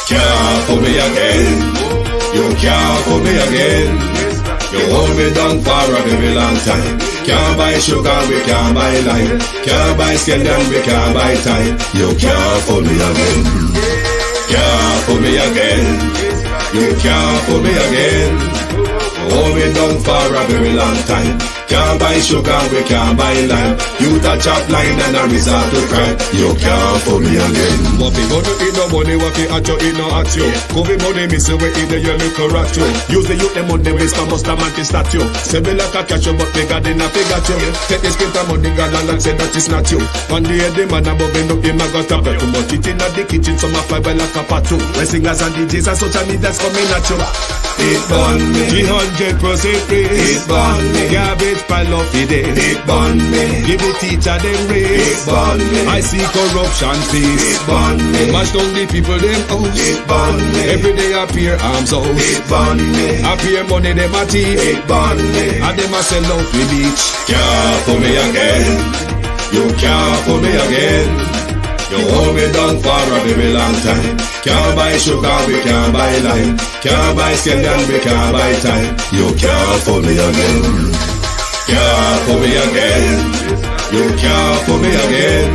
Can't fool me again. You can't fool me again. You hold me down for a very long time. Can't buy sugar, we can't buy lime. Can't buy scandal, we can't buy time. You can't fool me again. Can't fool me again. You can't fool me again. Hold me down for a very long time. Can't buy sugar, we can't buy lime. You touch up line and a resort to crime. You can't fool me again. What people do eat no money, what they at you, eat no at you. Covid money, miss away in the year, look rat you. Use the youth, them money, waste my must have statue. Say me like a catch you, but they got in a figure you. Take this print of money, God, and say that is not you. One day, the man above him, look him, I got stop too much. It in the kitchen, some fly by like a patu. When singers and DJs and social media's coming at you. It burn me. 300% free. It burn me. Garbage pile of the day. It burn me. Give the teacher them raise. It burn me. I see corruption face. It burn me. Mash down the people them house. It burn me. Every day appear arms out. It burn me. Appear money them a thief. It burn me. And them a sell out the beach. Can't fool me again. You can't fool me again. You hold me down for a very long time. Can't buy sugar, we can't buy lime. Can't buy scandal, we can't buy time. You can't fool me again. Can't fool me again. You can't fool me again.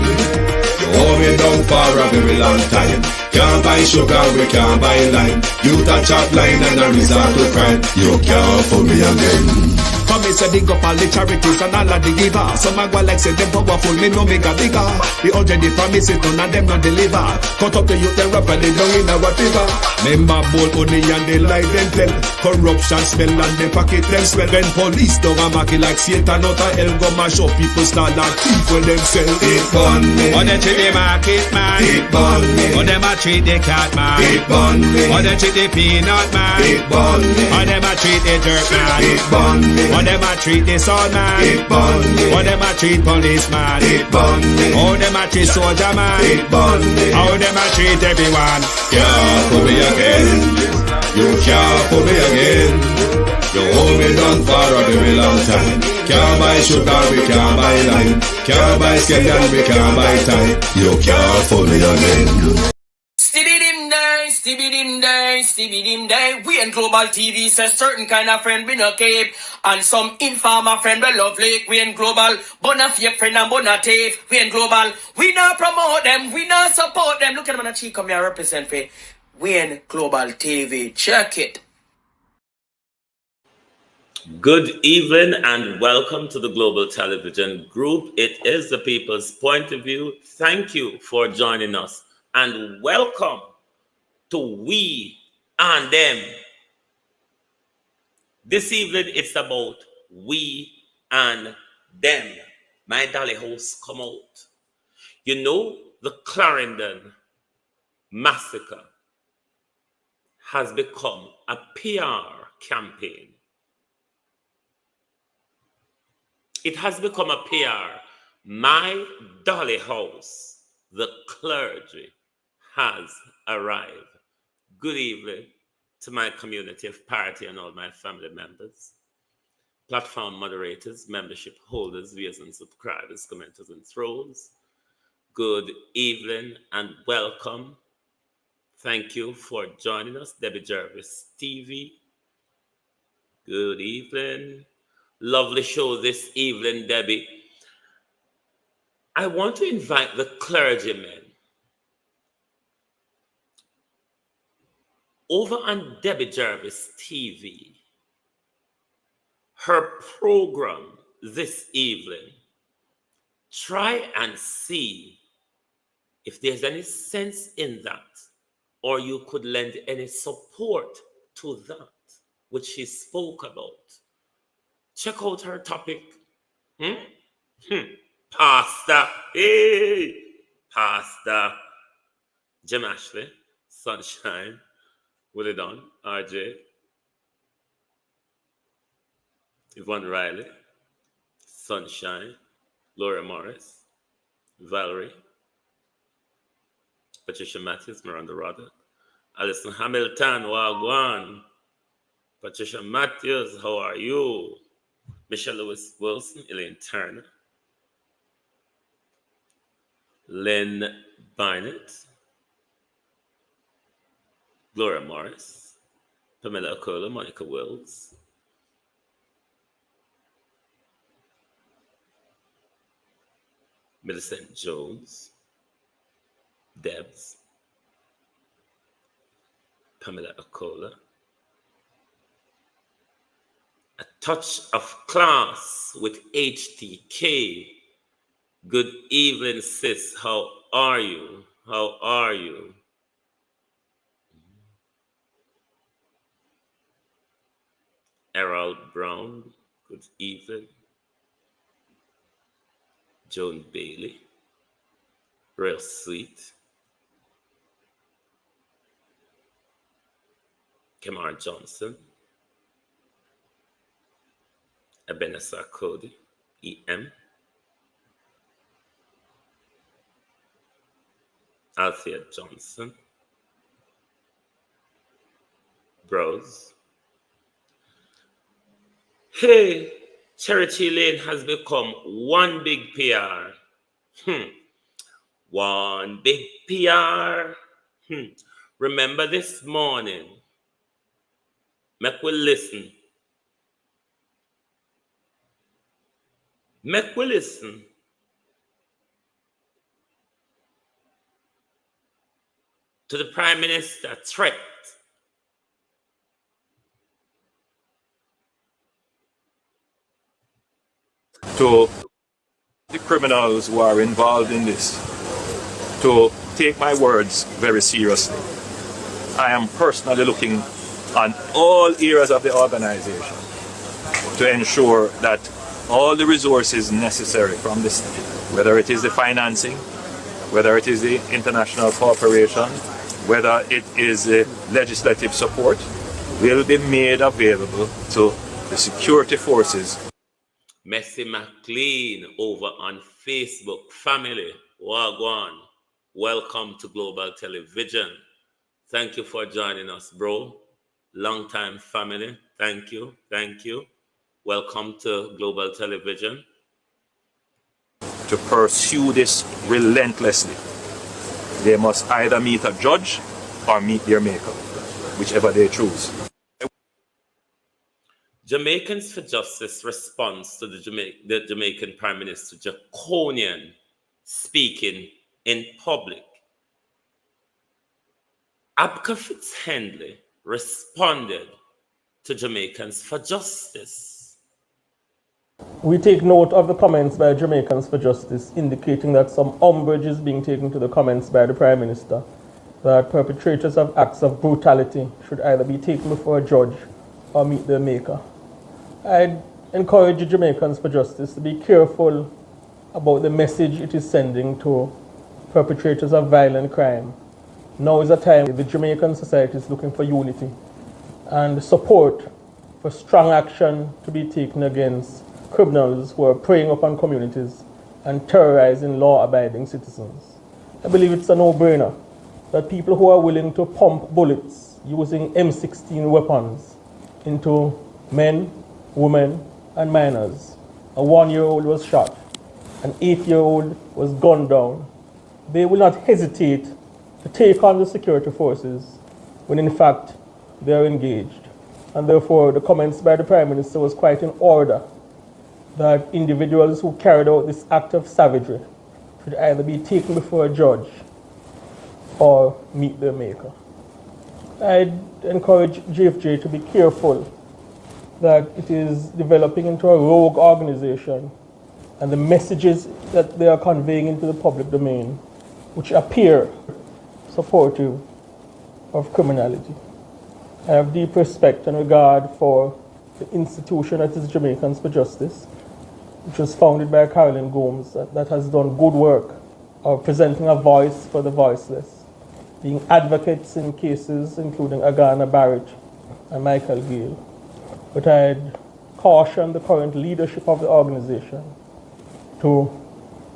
You hold me down for a very long time. Can't buy sugar, we can't buy lime. You touch up line and a resort to crime. You can't fool me again. Come me say big up all the charities and all of the givers. Some a go like say them powerful, me no make a bigger. The 100 the promises, none of them not deliver. Cut up the youth, they rap and they down in a whatever. Member bowl only and they lie them tell. Corruption smell and they pocket them swell. When police don't a market like Satan out of hell, go mash up people start like thief when them sell. It burn me. Or they treat the market man. It burn me. Or them a treat the cat man. It burn me. Or they treat the peanut man. It burn me. Or them a treat the dirt man. It burn me. Or them a treat the son man. It burn me. Or them a treat policeman. It burn me. How them a treat soldier man. It burn me. How them a treat everyone. Can't fool me again. You can't fool me again. You hold me down for a very long time. Can't buy sugar, we can't buy lime. Can't buy scandal, we can't buy time. You can't fool me again. Stevie dim day. We in Global TV says certain kind of friend we no keep. And some informer friend we lovely. We in Global, bona fake friend and bona tape. We in Global, we not promote them, we not support them. Look at them on the cheek, come here represent for we in Global TV. Check it. Good evening and welcome to the Global Television Group. It is the people's point of view. Thank you for joining us and welcome to We and Them. This evening it's about we and them. My dolly hosts come out. You know, the Clarendon massacre has become a PR campaign. It has become a PR. My dolly house, the clergy, has arrived. Good evening to my community of party and all my family members, platform moderators, membership holders, viewers and subscribers, commenters and trolls. Good evening and welcome. Thank you for joining us, Debbie Jervis TV. Good evening. Lovely show this evening, Debbie. I want to invite the clergymen over on Debbie Jervis TV. Her program this evening. Try and see if there's any sense in that, or you could lend any support to that which she spoke about. Check out her topic. Pastor. Hey, Pastor. Jim Ashley, Sunshine, Willie Don, RJ, Yvonne Riley, Sunshine, Laura Morris, Valerie, Patricia Matthews, Miranda Rodder, Alison Hamilton, Wagwan, Patricia Matthews, how are you? Michelle Lewis Wilson, Elaine Turner, Lynn Barnett, Gloria Morris, Pamela Okola, Monica Wills, Millicent Jones, Debs, Pamela Okola. A touch of class with HTK. Good evening, sis. How are you? How are you? Errol Brown. Good evening. Joan Bailey. Real sweet. Kamar Johnson. Ebenezer Cody. EM. Althea Johnson. Bros. Hey, Charity Lane has become one big PR. One big PR. Remember this morning, make we listen. Make we listen to the Prime Minister threat to the criminals who are involved in this to take my words very seriously. I am personally looking on all areas of the organization to ensure that all the resources necessary from this, whether it is the financing, whether it is the international cooperation, whether it is the legislative support, will be made available to the security forces. Messi McLean over on Facebook. Family, Wagwan, welcome to Global Television. Thank you for joining us, bro. Long time family. Thank you. Thank you. Welcome to Global Television. To pursue this relentlessly, they must either meet a judge or meet their maker, whichever they choose. Jamaicans for Justice responds to the Jamaican Prime Minister Draconian speaking in public. Abka Fitzhenley responded to Jamaicans for Justice. We take note of the comments by Jamaicans for Justice indicating that some umbrage is being taken to the comments by the Prime Minister that perpetrators of acts of brutality should either be taken before a judge or meet their maker. I'd encourage the Jamaicans for Justice to be careful about the message it is sending to perpetrators of violent crime. Now is a time the Jamaican society is looking for unity and support for strong action to be taken against criminals who are preying upon communities and terrorizing law-abiding citizens. I believe it's a no-brainer that people who are willing to pump bullets using M16 weapons into men, women, and minors. A 1-year-old was shot. An 8-year-old was gunned down. They will not hesitate to take on the security forces when in fact they are engaged. And therefore the comments by the Prime Minister was quite in order that individuals who carried out this act of savagery should either be taken before a judge or meet their maker. I'd encourage JFJ to be careful that it is developing into a rogue organization and the messages that they are conveying into the public domain, which appear supportive of criminality. I have deep respect and regard for the institution that is Jamaicans for Justice, which was founded by Carolyn Gomes, that has done good work of presenting a voice for the voiceless, being advocates in cases including Agana Barrett and Michael Gale. But I'd caution the current leadership of the organization to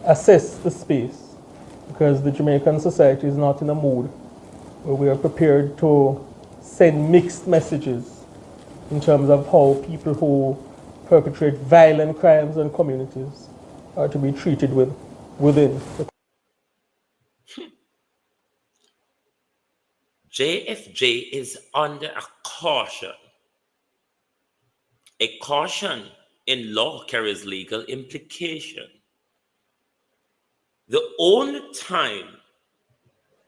assess the space, because the Jamaican society is not in a mood where we are prepared to send mixed messages in terms of how people who perpetrate violent crimes in communities are to be treated within the JFJ is under a caution. A caution in law carries legal implication. The only time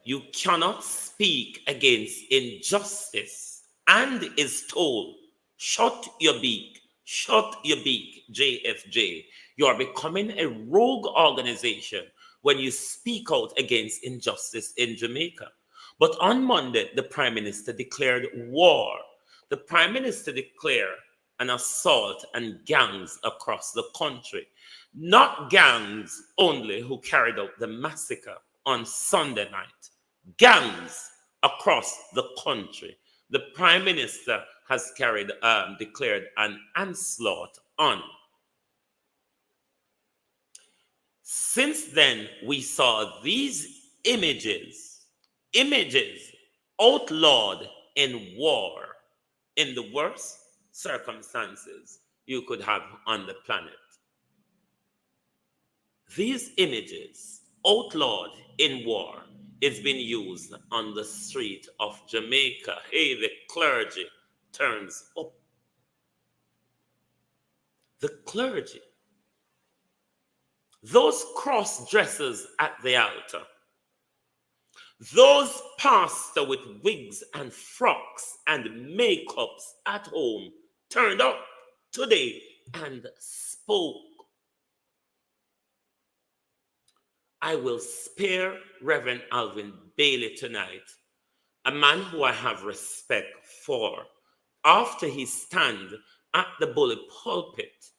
you cannot speak against injustice and is told, shut your beak, JFJ. You are becoming a rogue organization when you speak out against injustice in Jamaica. But on Monday, the Prime Minister declared war. The Prime Minister declared an assault and gangs across the country. Not gangs only who carried out the massacre on Sunday night. Gangs across the country. The Prime Minister has declared an onslaught on. Since then, we saw these images outlawed in war, in the worst circumstances you could have on the planet. These images, outlawed in war, is being used on the street of Jamaica. Hey, the clergy turns up. The clergy. Those cross-dressers at the altar. Those pastors with wigs and frocks and makeups at home turned up today and spoke. I will spare Reverend Alvin Bailey tonight, a man who I have respect for, after he stand at the bully pulpit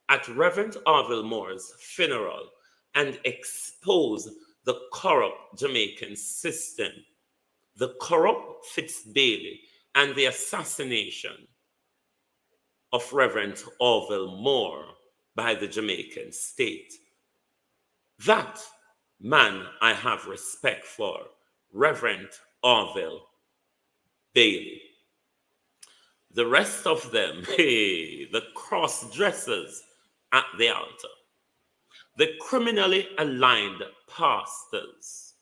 at Reverend Orville Moore's funeral and expose the corrupt Jamaican system, the corrupt Fitzbailey, and the assassination of Reverend Orville Moore by the Jamaican state. That man I have respect for, Reverend Orville Bailey. The rest of them, hey, the cross-dressers at the altar, the criminally aligned pastors.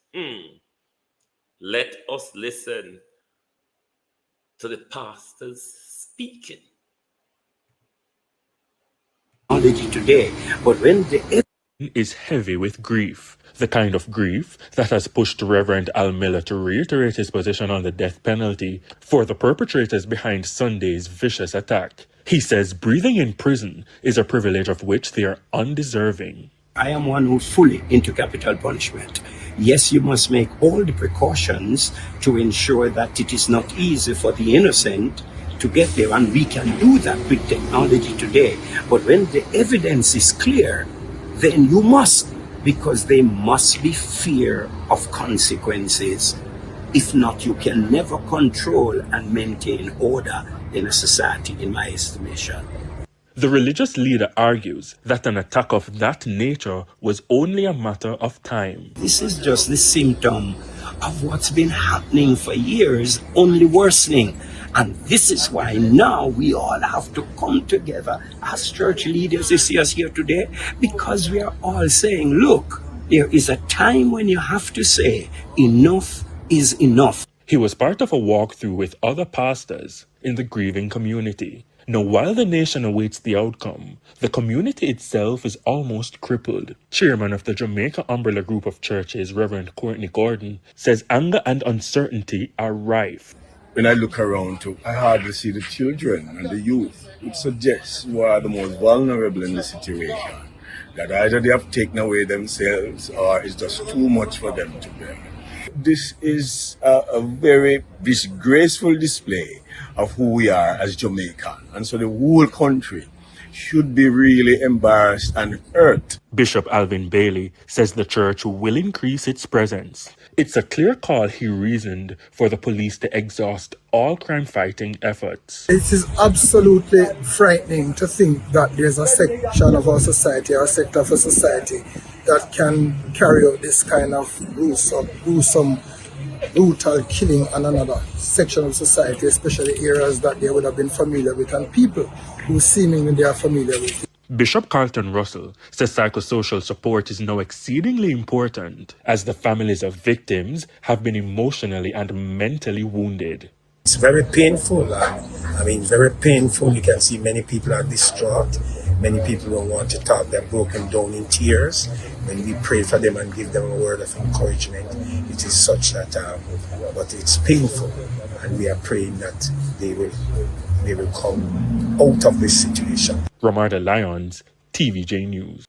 Let us listen to the pastors speaking. Today, but when the is heavy with grief, the kind of grief that has pushed Reverend Al Miller to reiterate his position on the death penalty for the perpetrators behind Sunday's vicious attack. He says breathing in prison is a privilege of which they are undeserving. I am one who's fully into capital punishment. Yes, you must make all the precautions to ensure that it is not easy for the innocent to get there, and we can do that with technology today. But when the evidence is clear, then you must, because there must be fear of consequences. If not, you can never control and maintain order in a society, in my estimation. The religious leader argues that an attack of that nature was only a matter of time. This is just the symptom of what's been happening for years, only worsening. And this is why now we all have to come together as church leaders. You see us here today because we are all saying, look, there is a time when you have to say enough is enough. He was part of a walkthrough with other pastors in the grieving community. Now, while the nation awaits the outcome, the community itself is almost crippled. Chairman of the Jamaica Umbrella Group of Churches, Reverend Courtney Gordon, says anger and uncertainty are rife. When I look around too, I hardly see the children and the youth. It suggests who are the most vulnerable in the situation. That either they have taken away themselves or it's just too much for them to bear. This is a very disgraceful display of who we are as Jamaican. And so the whole country should be really embarrassed and hurt. Bishop Alvin Bailey says the church will increase its presence. It's a clear call, he reasoned, for the police to exhaust all crime-fighting efforts. It is absolutely frightening to think that there's a section of our society, or a sector of a society, that can carry out this kind of gruesome, brutal killing on another section of society, especially areas that they would have been familiar with, and people who seemingly they are familiar with. Bishop Carlton Russell says psychosocial support is now exceedingly important as the families of victims have been emotionally and mentally wounded. It's very painful. Very painful. You can see many people are distraught. Many people don't want to talk. They're broken down in tears. When we pray for them and give them a word of encouragement, it is such that, but it's painful. And we are praying that they will come out of this situation. Romarda Lyons, TVJ News.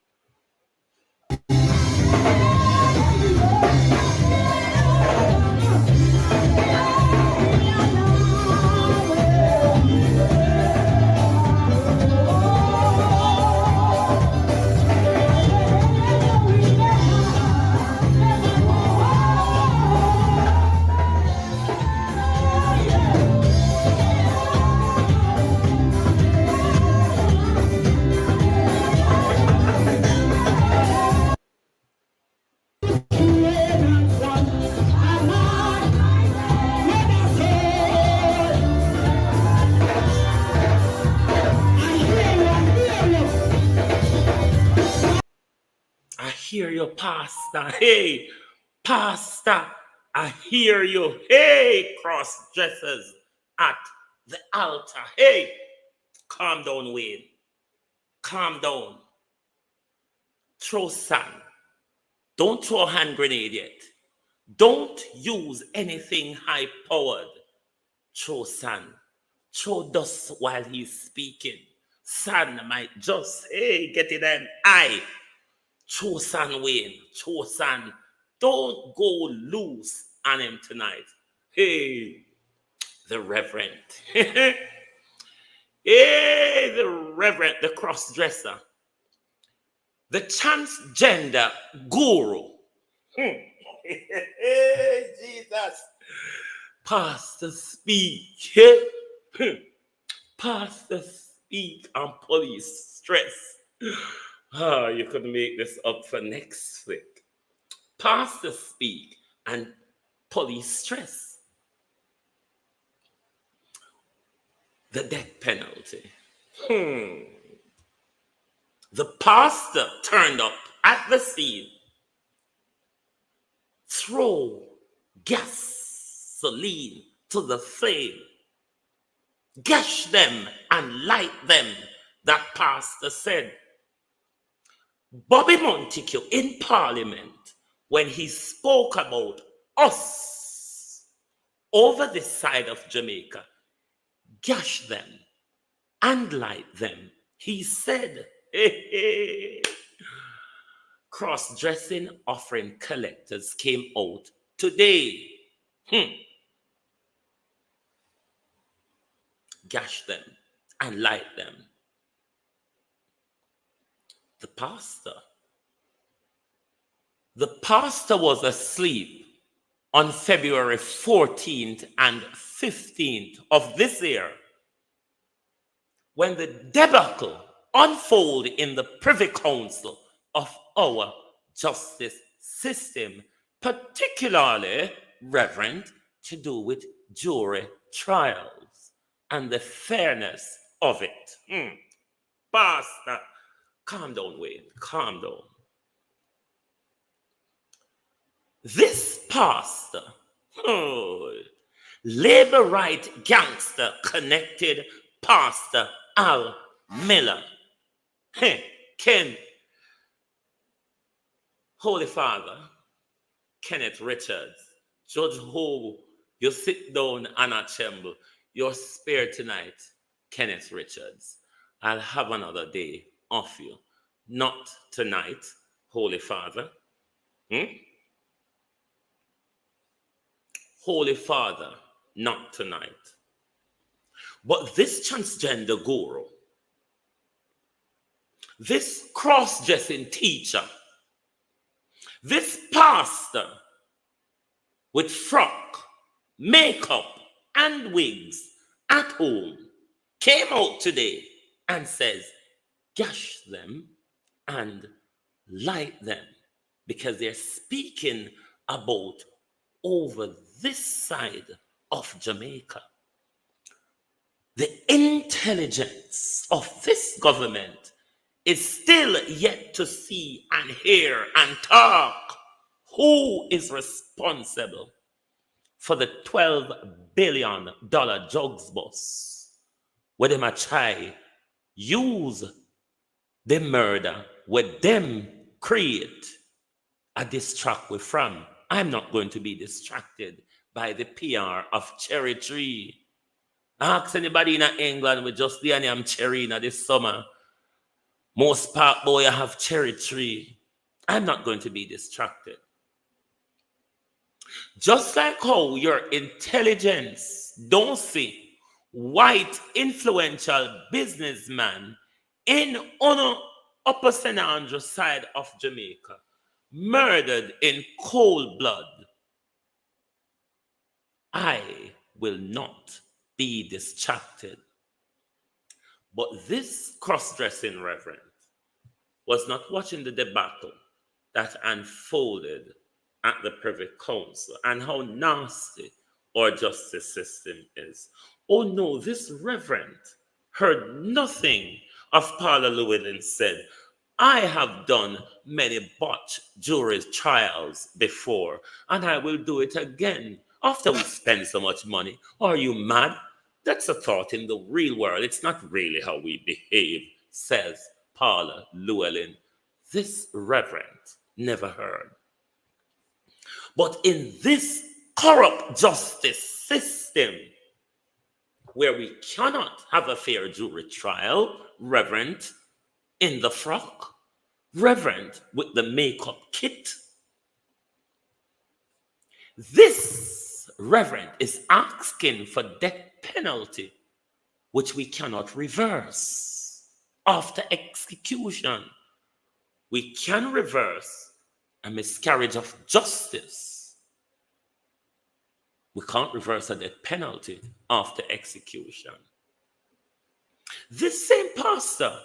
I hear you, Pastor. Hey, Pastor, I hear you. Hey, cross dressers at the altar. Hey, calm down, Wayne. Calm down. Throw sand. Don't throw a hand grenade yet. Don't use anything high powered. Throw sand. Throw dust while he's speaking. Sand might just, get in an eye. Throw sand, Wayne. Throw sand. Don't go loose on him tonight. Hey, the Reverend. Hey, the Reverend, the cross-dresser. The transgender guru. Jesus. Pastor speak. Pastor speak and police stress. You could make this up for next week. Pastor speak and police stress. The death penalty. The pastor turned up at the scene. Throw gasoline to the flame. Gash them and light them, that pastor said. Bobby Montague in Parliament, when he spoke about us over this side of Jamaica, gash them and light them, he said, cross-dressing offering collectors came out today. Gash them and light them. The pastor was asleep on February 14th and 15th of this year when the debacle unfolded in the Privy Council of our justice system, particularly, Reverend, to do with jury trials and the fairness of it. Pastor, calm down, Wayne. Calm down. This pastor, labor right gangster connected Pastor Al Miller. Ken, Holy Father, Kenneth Richards, Judge Ho, you sit down and assemble. Your spirit tonight, Kenneth Richards. I'll have another day off you. Not tonight, Holy Father. Holy Father, not tonight. But this transgender guru, this cross-dressing teacher, this pastor with frock, makeup, and wigs at home came out today and says, gash them and light them, because they're speaking about over this side of Jamaica. The intelligence of this government is still yet to see and hear and talk. Who is responsible for the $12 billion drugs bus where them a try use the murder where them create a distract with from? I'm not going to be distracted by the PR of Cherry Tree. Ask anybody in England with just the name Cherry in this summer. Most park boy have Cherry Tree. I'm not going to be distracted. Just like how your intelligence don't see white influential businessman in on upper St. Andrew side of Jamaica murdered in cold blood, I will not be distracted. But this cross-dressing reverend was not watching the debacle that unfolded at the Privy Council and how nasty our justice system is. Oh no, this reverend heard nothing of Paula Llewellyn said, I have done many botched jury trials before, and I will do it again after we spend so much money. Are you mad? That's a thought in the real world. It's not really how we behave, says Paula Llewellyn. This reverend never heard. But in this corrupt justice system, where we cannot have a fair jury trial, reverend in the frock, reverend with the makeup kit, this reverend is asking for death penalty, which we cannot reverse after execution. We can reverse a miscarriage of justice. We can't reverse a death penalty after execution. This same pastor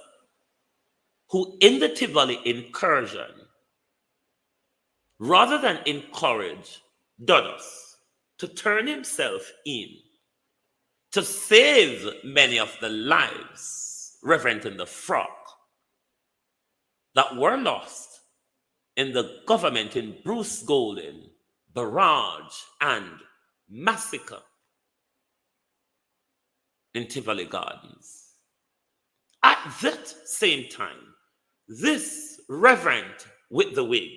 who in the Tivoli incursion, rather than encourage Dodos to turn himself in to save many of the lives, reverend in the frock, that were lost in the government in Bruce Golden, barrage, and massacre in Tivoli Gardens. At that same time, this reverend with the wig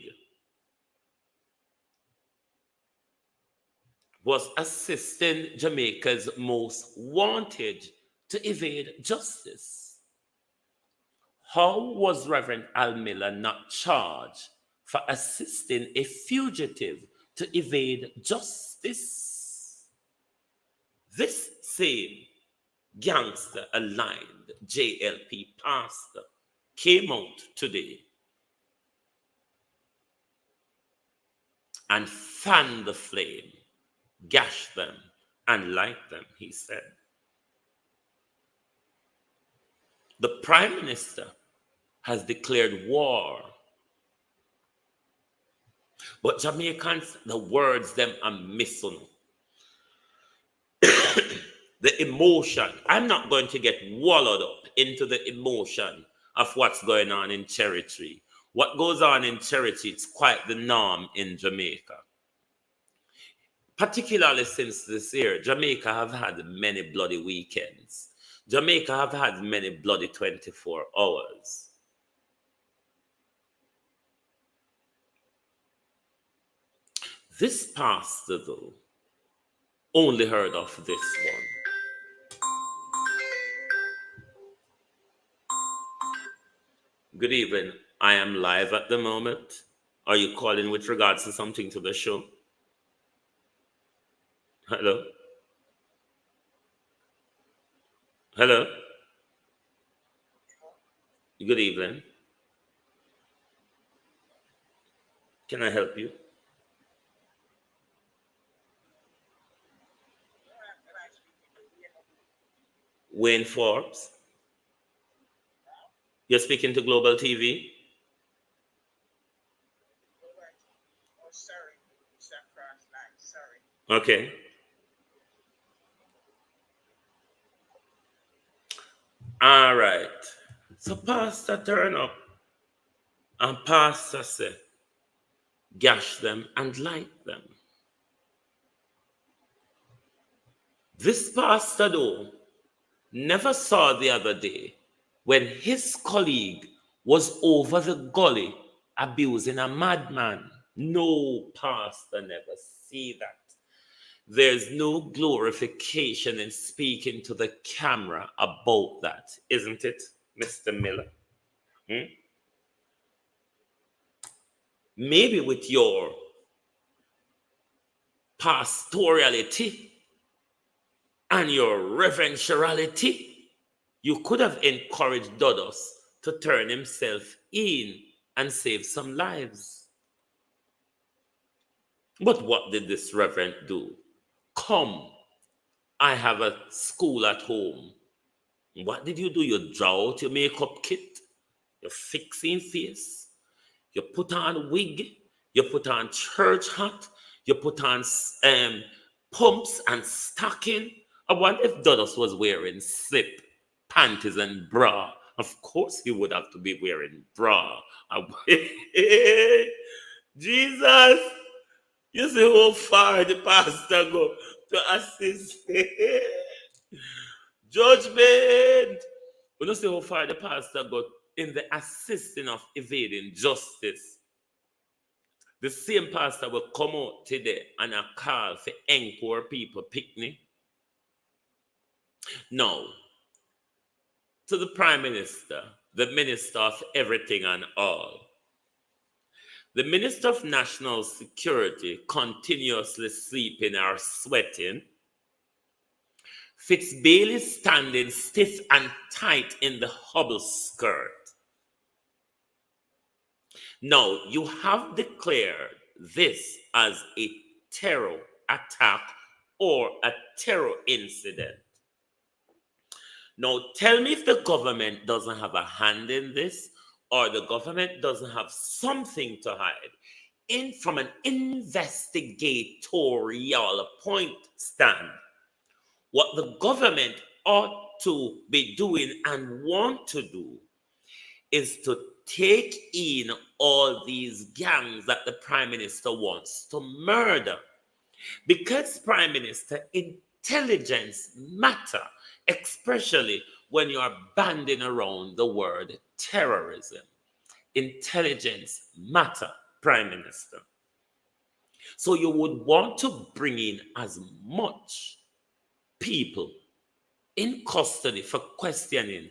was assisting Jamaica's most wanted to evade justice. How was Reverend Al Miller not charged for assisting a fugitive to evade justice? This same gangster-aligned JLP pastor came out today and fanned the flame, gashed them, and light them, he said. The Prime Minister has declared war. But Jamaicans, the words them are missing. The emotion. I'm not going to get wallowed up into the emotion of what's going on in Cherry Tree. What goes on in Cherry Tree, it's quite the norm in Jamaica. Particularly since this year, Jamaica have had many bloody weekends. Jamaica have had many bloody 24 hours. This pastor, though, only heard of this one. Good evening. I am live at the moment. Are you calling with regards to something to the show? Hello? Hello? Good evening. Can I help you? Wayne Forbes? You're speaking to Global TV? Okay. All right. So pastor turn up and pastor say, gash them and light them. This pastor though never saw the other day when his colleague was over the gully abusing a madman. No pastor never see that. There's no glorification in speaking to the camera about that, isn't it, Mr. Miller? Maybe with your pastorality and your reverentiality, you could have encouraged Dodos to turn himself in and save some lives. But what did this reverend do? Come, I have a school at home. What did you do? You draw out your makeup kit, your fixing face, you put on wig, you put on church hat, you put on pumps and stocking. I wonder if Dodos was wearing slip, panties and bra. Of course he would have to be wearing bra. Jesus, you see how far the pastor go to assist. Judgment. We don't see how far the pastor got in the assisting of evading justice. The same pastor will come out today and a call for encore people picnic. Now, to the Prime Minister, the Minister of everything and all, the Minister of National Security continuously sleeping or sweating, Fitzbailey standing stiff and tight in the hubble skirt. Now, you have declared this as a terror attack or a terror incident. Now, tell me if the government doesn't have a hand in this, or the government doesn't have something to hide. From an investigatorial point stand, what the government ought to be doing and want to do is to take in all these gangs that the Prime Minister wants to murder. Because, Prime Minister, intelligence matter, especially when you are banding around the word terrorism. Intelligence matter, Prime Minister. So you would want to bring in as much people in custody for questioning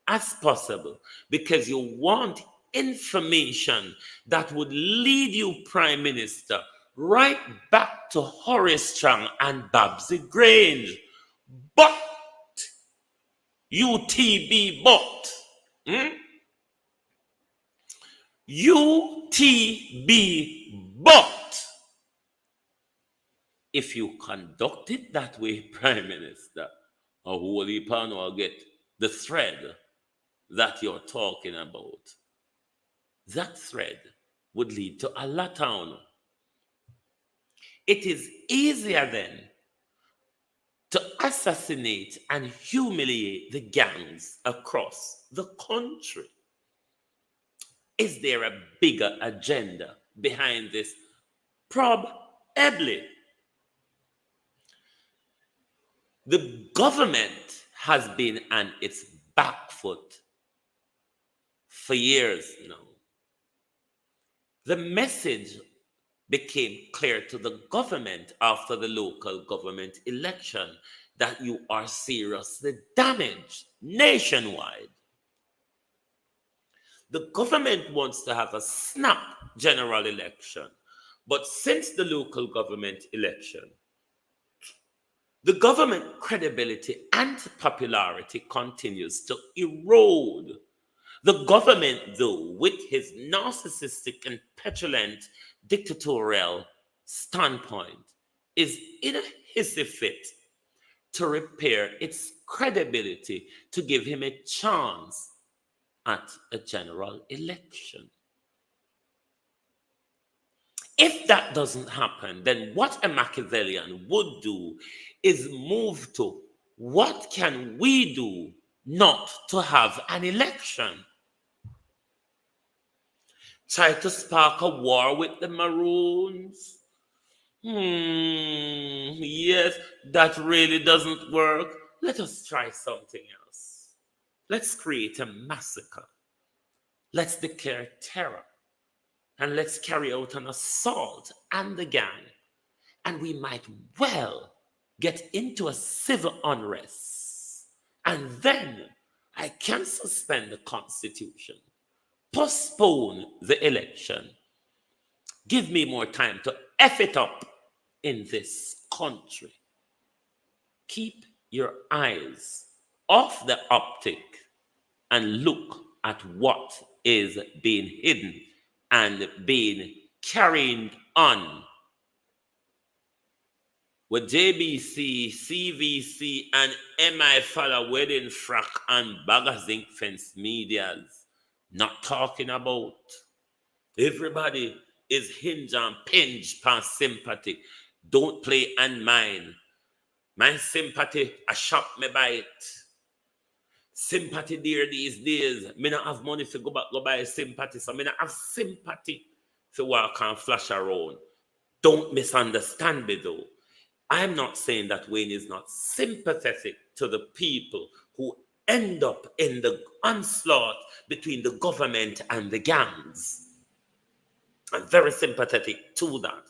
as possible, because you want information that would lead you, Prime Minister, right back to Horace Strong and Babsy Grange. But UTB but UTB but if you conduct it that way, Prime Minister, a whole heap will get the thread that you're talking about. That thread would lead to a lot of. It is easier then to assassinate and humiliate the gangs across the country. Is there a bigger agenda behind this? Probably. The government has been on its back foot for years now. The message became clear to the government after the local government election that you are seriously damaged nationwide. The government wants to have a snap general election, but since the local government election, the government credibility and popularity continues to erode. The government, though, with his narcissistic and petulant dictatorial standpoint, is in a hissy fit to repair its credibility to give him a chance at a general election. If that doesn't happen, then what a Machiavellian would do is move to what can we do not to have an election. Try to spark a war with the Maroons. Yes, that really doesn't work. Let us try something else. Let's create a massacre. Let's declare terror. And let's carry out an assault and the gang. And we might well get into a civil unrest. And then I can suspend the Constitution, postpone the election, give me more time to F it up in this country. Keep your eyes off the optic and look at what is being hidden and being carried on with JBC, CVC, and MI Falla wedding frack and zinc fence medias not talking about. Everybody is hinge and pinch past sympathy. Don't play and mine. My sympathy, I shop me by it. Sympathy dear these days. Me not have money to go buy sympathy. So me not have sympathy to walk and flash around. Don't misunderstand me though. I'm not saying that Wayne is not sympathetic to the people who end up in the onslaught between the government and the gangs. I'm very sympathetic to that.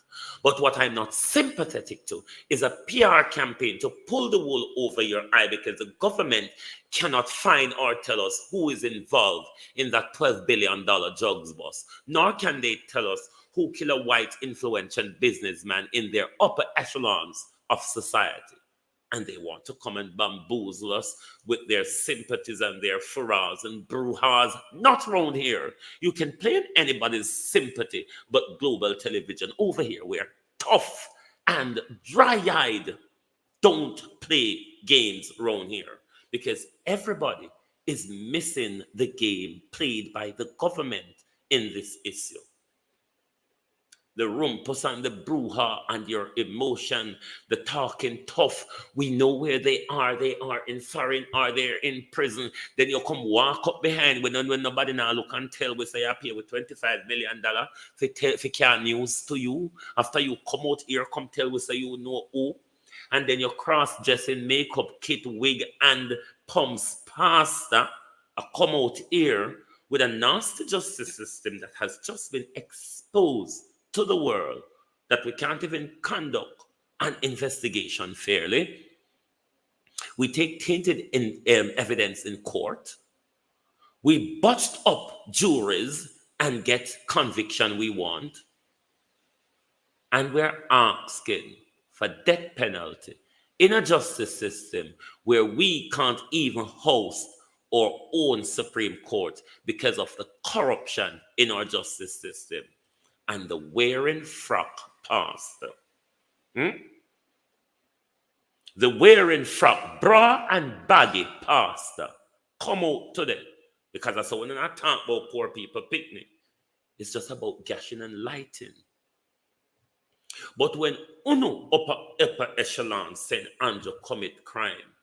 But what I'm not sympathetic to is a PR campaign to pull the wool over your eye because the government cannot find or tell us who is involved in that $12 billion drugs bust. Nor can they tell us who kill a white influential businessman in their upper echelons of society. And they want to come and bamboozle us with their sympathies and their furrows and brouhahas. Not around here. You can play in anybody's sympathy, but global television over here, we're tough and dry-eyed. Don't play games around here because everybody is missing the game played by the government in this issue. The rumpus and the brouhaha and your emotion, the talking tough. We know where they are. They are in foreign or they're in prison. Then you come walk up behind when nobody now look and tell we say you're paid with $25 million for care news to you. After you come out here, come tell we say you know who. And then you cross-dressing makeup, kit, wig, and pumps pastor come out here with a nasty justice system that has just been exposed to the world that we can't even conduct an investigation fairly. We take tainted evidence in court. We botched up juries and get conviction we want. And we're asking for death penalty in a justice system where we can't even host our own Supreme Court because of the corruption in our justice system. And the wearing frock pastor. The wearing frock, bra and baggy pastor. Come out today. Because that's when I talk about poor people picnic. It's just about gashing and lighting. But when uno upper echelon send Andrew commit crime,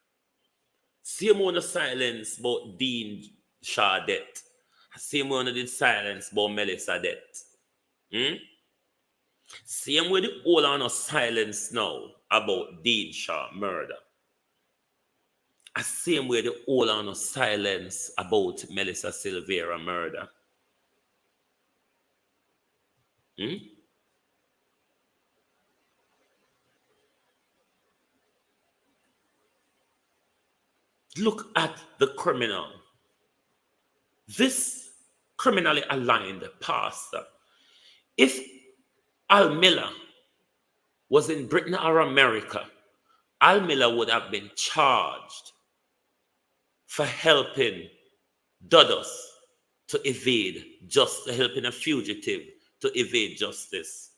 same one of silence about Dean Shaw death. Same one did silence about Melissa death. Same way the whole on of silence now about Dean Shaw murder. Same way the whole on of silence about Melissa Silvera murder. Look at the criminal. This criminally aligned pastor. If Al Miller was in Britain or America, Al Miller would have been charged for helping Dudus to evade justice, helping a fugitive to evade justice.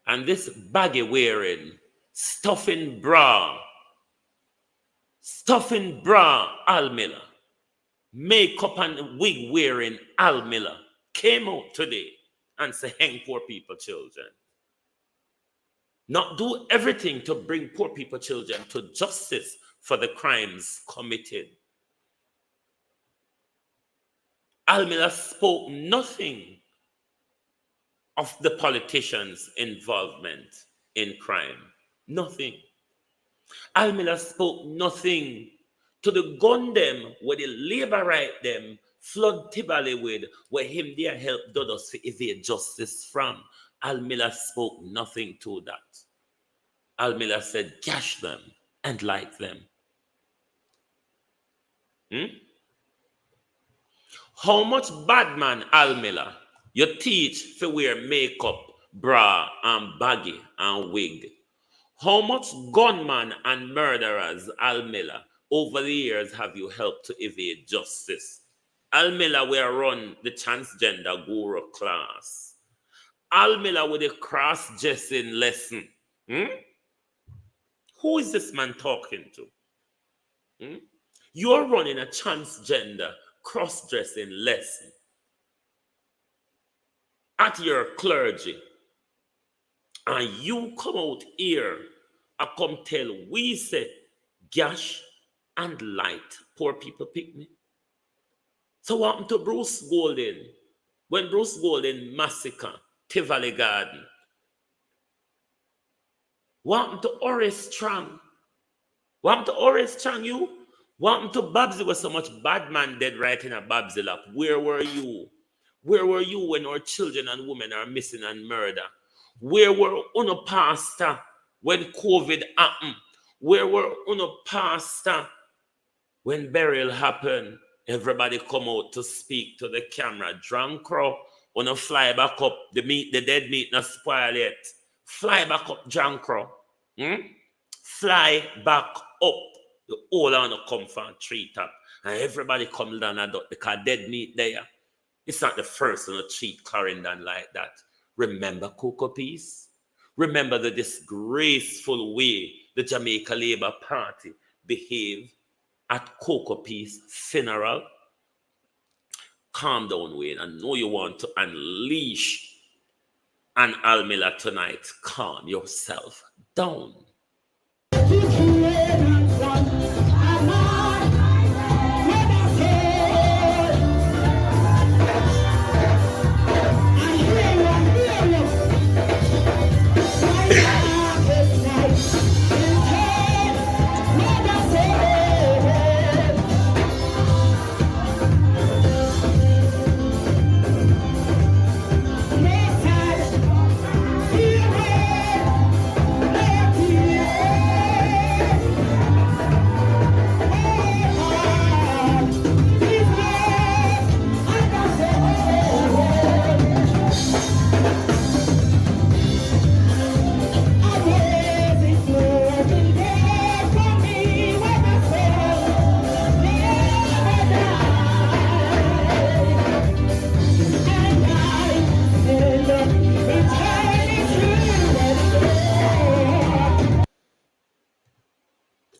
And this baggy wearing, stuffing bra, Al Miller, makeup and wig wearing Al Miller came out today and say, hang poor people children. Not do everything to bring poor people children to justice for the crimes committed. Almila spoke nothing of the politicians' involvement in crime. Nothing. Almila spoke nothing to the gun them, where the labor right them, flood Tibale with, where him there help Dodos to evade justice from. Almila spoke nothing to that. Almila said, gash them and like them. How much bad man, Almila, you teach to wear makeup, bra, and baggy, and wig? How much gunman and murderers, Almila, over the years have you helped to evade justice? Almila will run the transgender guru class. Almila with a cross-dressing lesson. Who is this man talking to? You're running a transgender cross-dressing lesson at your clergy. And you come out here and come tell we say gash and light poor people picnic. So what happened to Bruce Golden? When Bruce Golden massacre Tivoli Garden? What happened to Horace Strang? What happened to Horace Strang, you? What happened to Babsy? Was so much bad man dead right in a Babsy lap? Where were you? Where were you when our children and women are missing and murdered? Where were Uno pastor when COVID happened? Where were Uno pastor when burial happened? Everybody come out to speak to the camera. Drunk crow, wanna fly back up. The dead meat not spoil yet. Fly back up, drunk crow. Fly back up. The whole on the come from treetop. And everybody come down and up because dead meat there. It's not the first one to treat Clarendon like that. Remember Cocoa Peace? Remember the disgraceful way the Jamaica Labour Party behaved at Cocoa Peace funeral? Calm down, Wayne. I know you want to unleash an Almila tonight. Calm yourself down.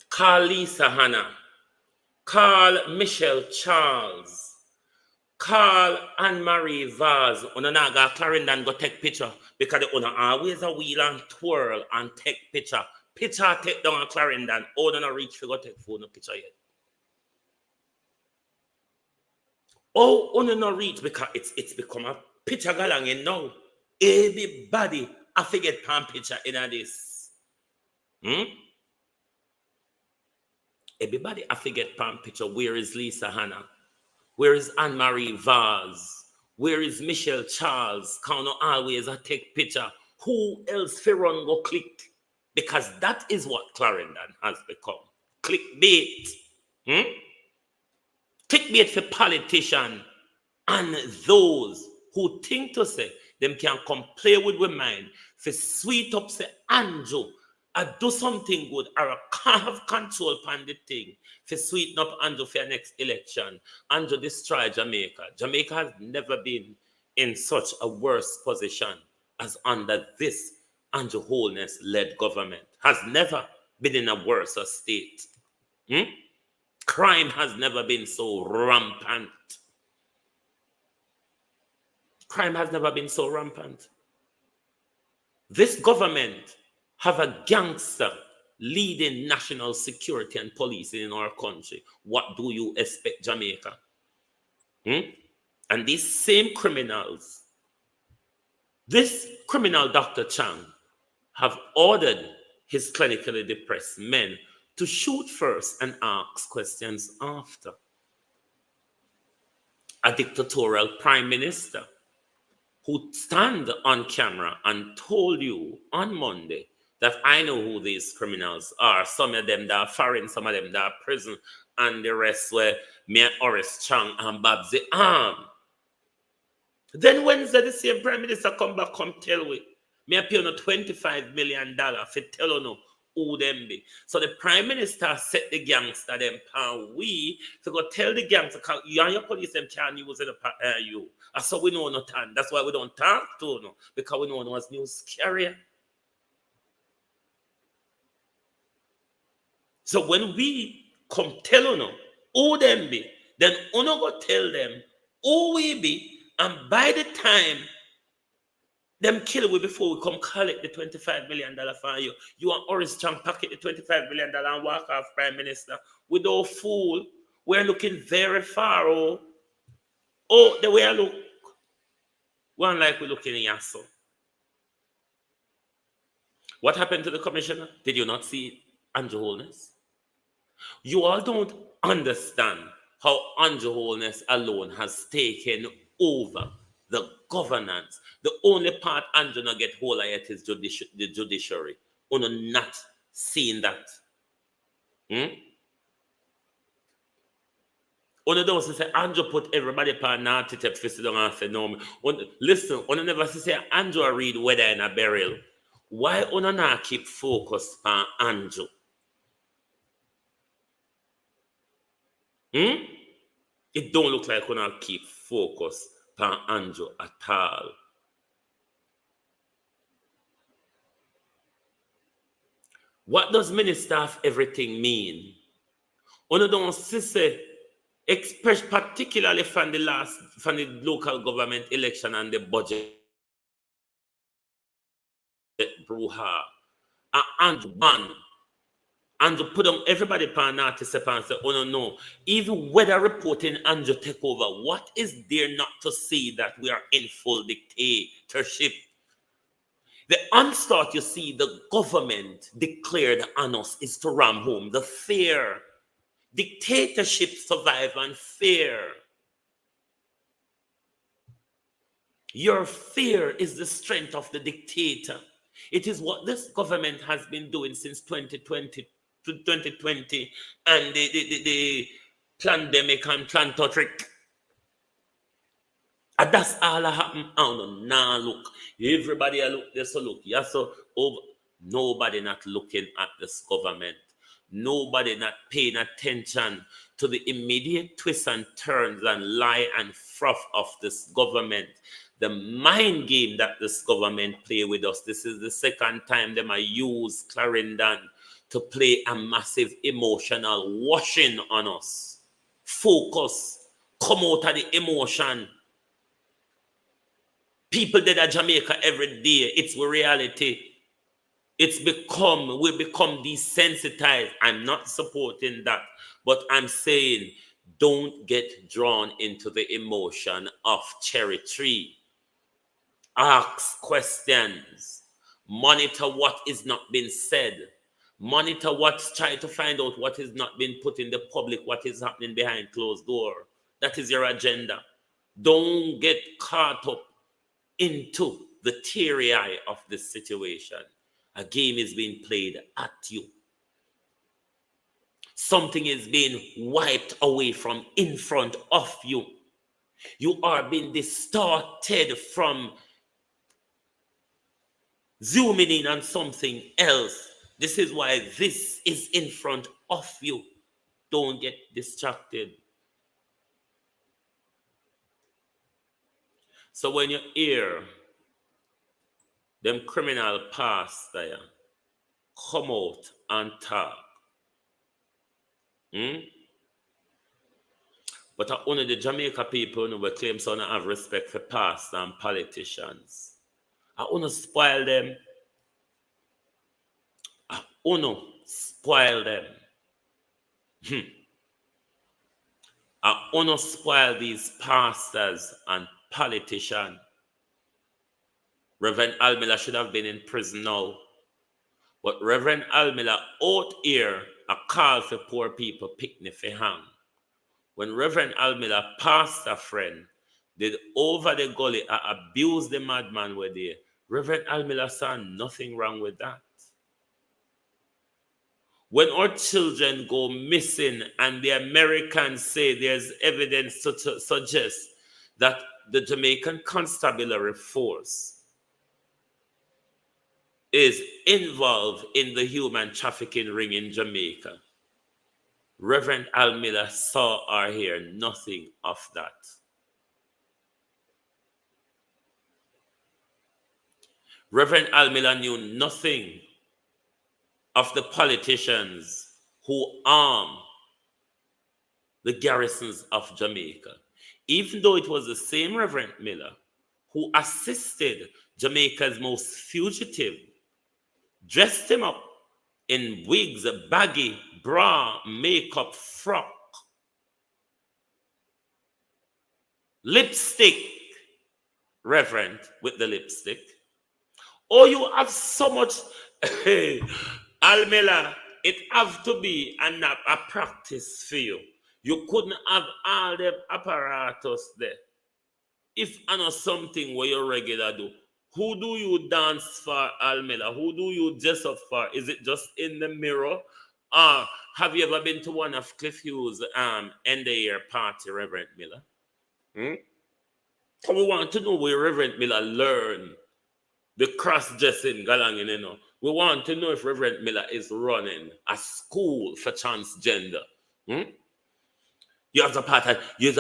Call Lisa Hannah. Call Michelle Charles. Call Anne-Marie Vaz. Una na ga Clarendon go take picture because they una always a wheel and twirl and take picture. Picture take down a Clarendon. Oh, don't reach for go take phone a picture yet. Oh, una no reach because it's become a picture galang in now. Everybody I forget pan picture in this. Everybody I forget pan picture. Where is Lisa Hannah? Where is Anne-Marie Vaz? Where is Michelle Charles? Can't always I take picture. Who else Ferron go click? Because that is what Clarendon has become. Clickbait. Clickbait for politicians and those who think to say them can come play with women for sweet up say Andrew I do something good or I can't have control upon the thing for sweeten up Andrew for your next election. Andrew destroy Jamaica. Jamaica has never been in such a worse position as under this Andrew Holness-led government. Has never been in a worse state. Crime has never been so rampant. Crime has never been so rampant. This government have a gangster leading national security and policing in our country. What do you expect, Jamaica? And these same criminals, this criminal Dr. Chang, have ordered his clinically depressed men to shoot first and ask questions after. A dictatorial prime minister who stand on camera and told you on Monday that I know who these criminals are. Some of them that are foreign, some of them that are prison, and the rest were me and Horace Chang and Babsy Arm. Then Wednesday, the same prime minister come back, come tell we, me pay on $25 million for tell you who them be. So the prime minister set the gangster them and we to go tell the gangster, you and your police them can't use it you. And so we know not time. That's why we don't talk to no, because we know no one's news carrier. So when we come tell you who them be, then uno go tell them who we be, and by the time them kill we before we come collect the $25 million for you. You and Horace Chang pocket the $25 million and walk off prime minister. We don't fool. We're looking very far. Oh, the way I look. One like we're looking in Yasso. What happened to the commissioner? Did you not see Andrew Holness? You all don't understand how Andrew Holness alone has taken over the governance. The only part Andrew not get hold of yet is the judiciary. Uno not seeing that. Uno don't say Andrew put everybody upon naughty tip fist down and say no. Listen, uno never say Andrew read weather in a burial. Why uno not keep focused on Andrew? It don't look like uno keep focused on Andrew at all. What does minister of everything mean? Uno don't say, express particularly from the local government election and the budget brouhaha. And to put on everybody pan out to say, oh no, even weather reporting and to take over, what is there not to see that we are in full dictatorship? The onslaught you see the government declared on us is to ram home the fear. Dictatorship survive on fear. Your fear is the strength of the dictator. It is what this government has been doing since 2020 to 2020 and the pandemic and rhetoric. And that's all that happened. Oh no, now look. Everybody look there, so look. Yeah, so over. Nobody not looking at this government. Nobody not paying attention to the immediate twists and turns and lie and froth of this government. The mind game that this government play with us. This is the second time they might use Clarendon to play a massive emotional washing on us. Focus. Come out of the emotion. People dead at Jamaica every day. It's reality. We become desensitized. I'm not supporting that. But I'm saying don't get drawn into the emotion of cherry tree. Ask questions. Monitor what is not being said. Monitor try to find out what is not being put in the public, what is happening behind closed door. That is your agenda. Don't get caught up into the teary eye of this situation. A game is being played at you. Something is being wiped away from in front of you. You are being distorted from zooming in on something else. This is why this is in front of you. Don't get distracted. So when you hear them criminal pastor come out and talk, but only the Jamaica people who claim to have respect for pastors and politicians. I want to spoil them. I want to spoil them. I wanna spoil these pastors and politicians. Reverend Almila should have been in prison now. But Reverend Almila out here a call for poor people picnic for hang. When Reverend Almila pastor friend did over the gully abuse the madman were there, Reverend Almila saw nothing wrong with that. When our children go missing and the Americans say there's evidence to suggest that the Jamaican constabulary force is involved in the human trafficking ring in Jamaica, Reverend Almila saw or hear nothing of that. Reverend Almila knew nothing of the politicians who arm the garrisons of Jamaica, even though it was the same Reverend Miller who assisted Jamaica's most fugitive, dressed him up in wigs, baggy bra, makeup, frock, lipstick, Reverend with the lipstick. Oh, you have so much. Hey, Almela, it have to be a practice for you. You couldn't have all them apparatus there. If I know something where you regular do, who do you dance for, Almela? Who do you dress up for? Is it just in the mirror? Or have you ever been to one of Cliff Hughes' end of year party, Reverend Miller? So we want to know where Reverend Miller learned the cross-dressing galang, you know. We want to know if Reverend Miller is running a school for transgender. You have to part of, you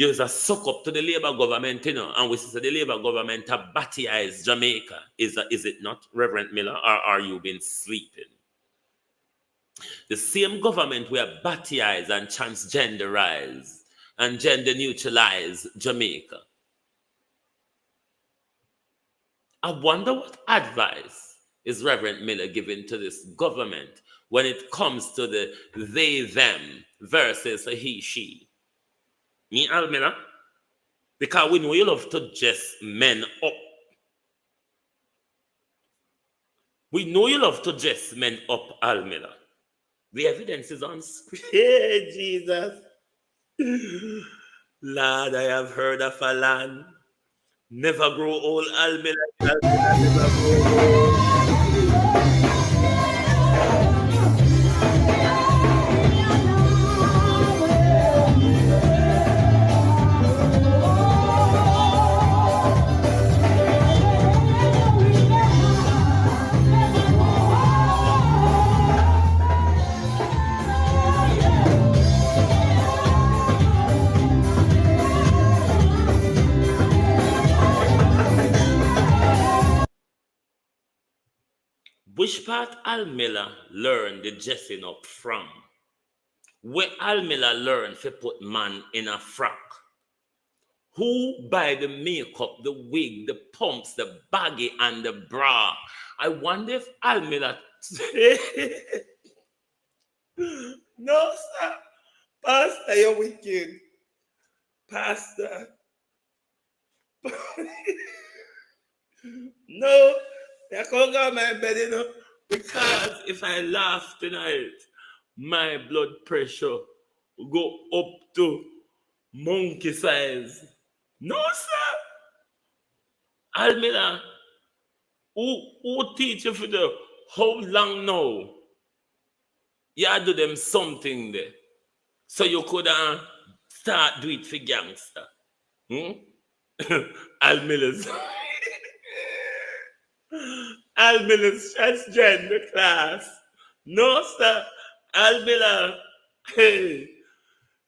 a suck up to the Labour government, you know, and we say the Labour government have baptized Jamaica. Is it not, Reverend Miller, or are you been sleeping? The same government we have baptized and transgenderized and gender neutralized Jamaica. I wonder what advice is Reverend Miller giving to this government when it comes to the they, them versus a he, she. Me, Almila, because we know you love to dress men up. We know you love to dress men up, Almila. The evidence is on screen. Hey, Jesus. Lord, I have heard of a land. Never grow old, Almila. Almila never grow old. Which part Almila learned the dressing up from? Where Almila learned to put man in a frock? Who buy the makeup, the wig, the pumps, the baggy, and the bra? I wonder if Almila... No, sir. Pastor, you're wicked. Pastor. No. I can't go to my bed, you know, because if I laugh tonight, my blood pressure will go up to monkey size. No, sir. Almila, who teach you for the how long now? You do them something there. So you could start do it for gangster. Almila's. Almila's transgender class. No, sir. Almila, hey,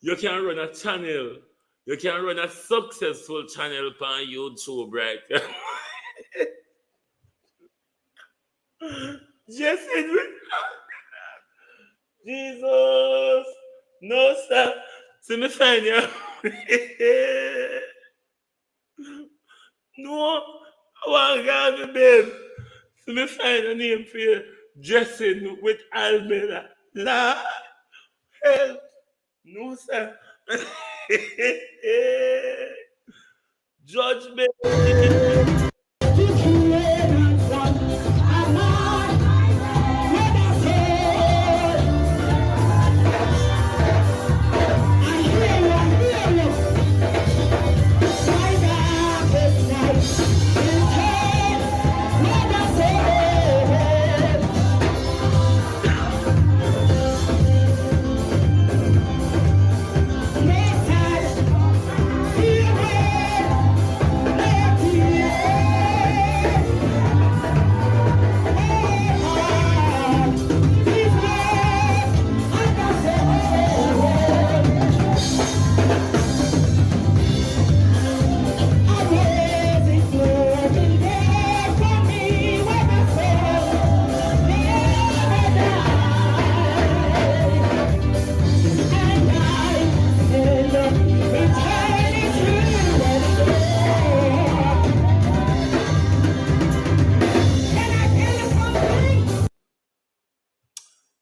you can run a channel. You can run a successful channel on YouTube, right? Just Jesus. No, sir. See me find you. No, I want to get me, babe. See me find a name for you. Dressing with Almila. Lord, help. No, sir. Judgment.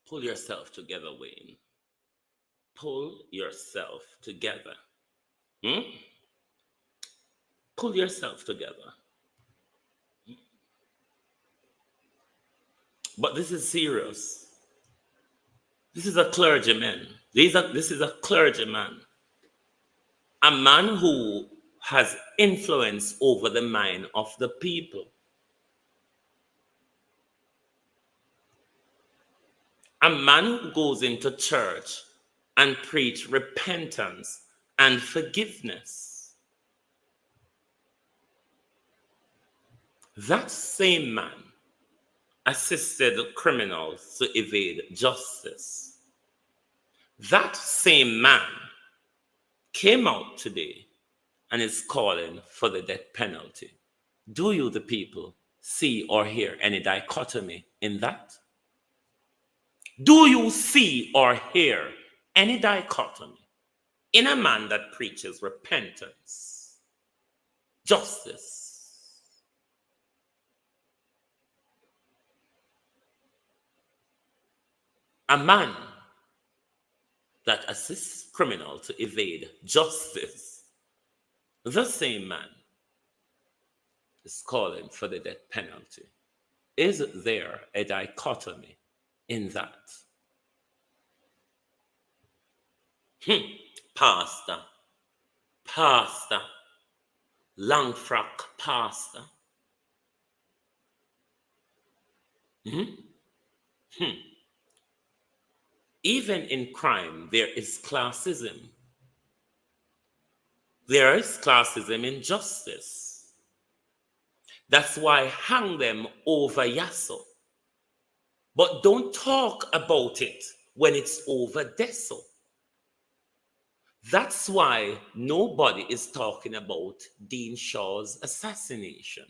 Pull yourself together, Wayne. Pull yourself together. Pull yourself together. But this is serious. This is a clergyman. This is a clergyman. A man who has influence over the mind of the people. A man who goes into church and preach repentance and forgiveness. That same man assisted criminals to evade justice. That same man came out today and is calling for the death penalty. Do you, the people, see or hear any dichotomy in that? Do you see or hear any dichotomy in a man that preaches repentance, justice? A man that assists criminals to evade justice. The same man is calling for the death penalty. Is there a dichotomy in that? Pastor, long frock pastor. Even in crime, there is classism. There is classism in justice. That's why hang them over Yasso. But don't talk about it when it's over Deso. That's why nobody is talking about Dean Shaw's assassination.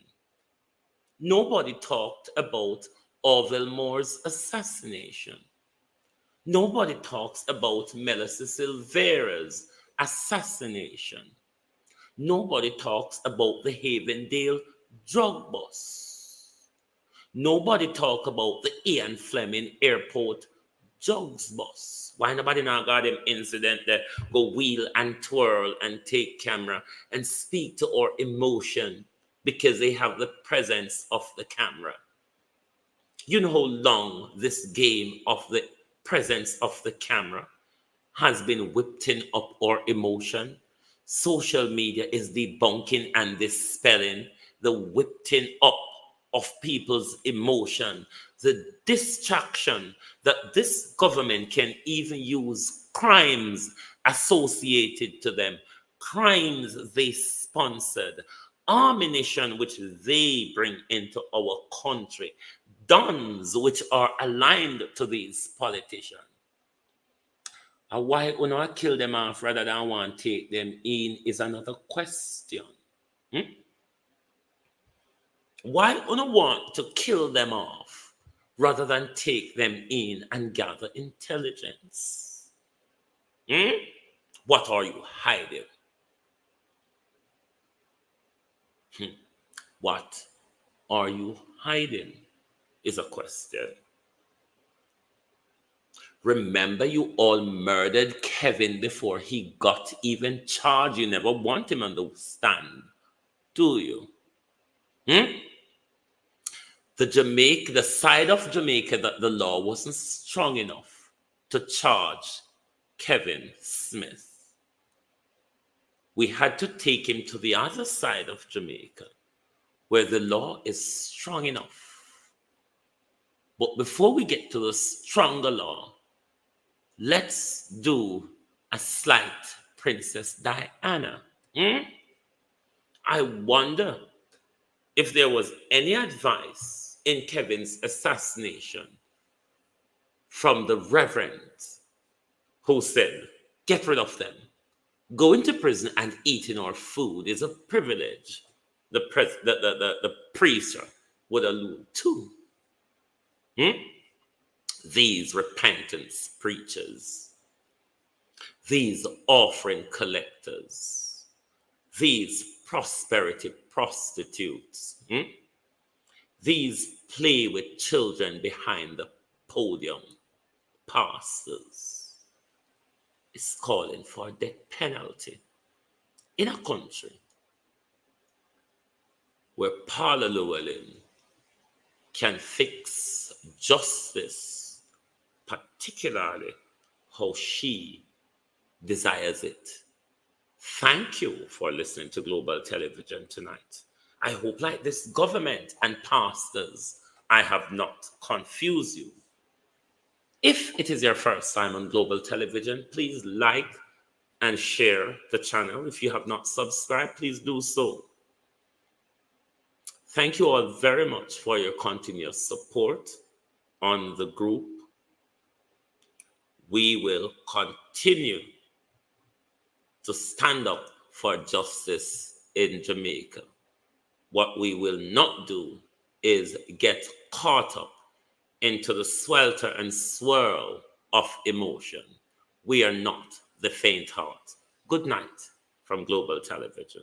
Nobody talked about Orville Moore's assassination. Nobody talks about Melissa Silvera's assassination. Nobody talks about the Havendale drug bust. Nobody talk about the Ian Fleming Airport drugs bust. Why nobody now got them incident that go wheel and twirl and take camera and speak to our emotion because they have the presence of the camera? You know how long this game of the presence of the camera has been whipping up our emotion? Social media is debunking and dispelling the whipping up of people's emotion, the distraction that this government can even use crimes associated to them, crimes they sponsored, ammunition which they bring into our country, dons which are aligned to these politicians. And why we not kill them off rather than want to take them in is another question. Why we not want to kill them off rather than take them in and gather intelligence? What are you hiding? What are you hiding is a question. Remember, you all murdered Kevin before he got even charged. You never want him on the stand, do you? The side of Jamaica that the law wasn't strong enough to charge Kevin Smith. We had to take him to the other side of Jamaica, where the law is strong enough. But before we get to the stronger law, let's do a slight Princess Diana. I wonder if there was any advice in Kevin's assassination from the Reverend who said, get rid of them. Going to prison and eating our food is a privilege. The priest would allude to. These repentance preachers, these offering collectors, these prosperity prostitutes, these play with children behind the podium pastors is calling for death penalty in a country where Paula Llewellyn can fix justice, particularly how she desires it. Thank you for listening to Global Television tonight. I hope, like this government and pastors, I have not confused you. If it is your first time on Global Television, please like and share the channel. If you have not subscribed, please do so. Thank you all very much for your continuous support on the group. We will continue to stand up for justice in Jamaica. What we will not do is get caught up into the swelter and swirl of emotion. We are not the faint heart. Good night from Global Television.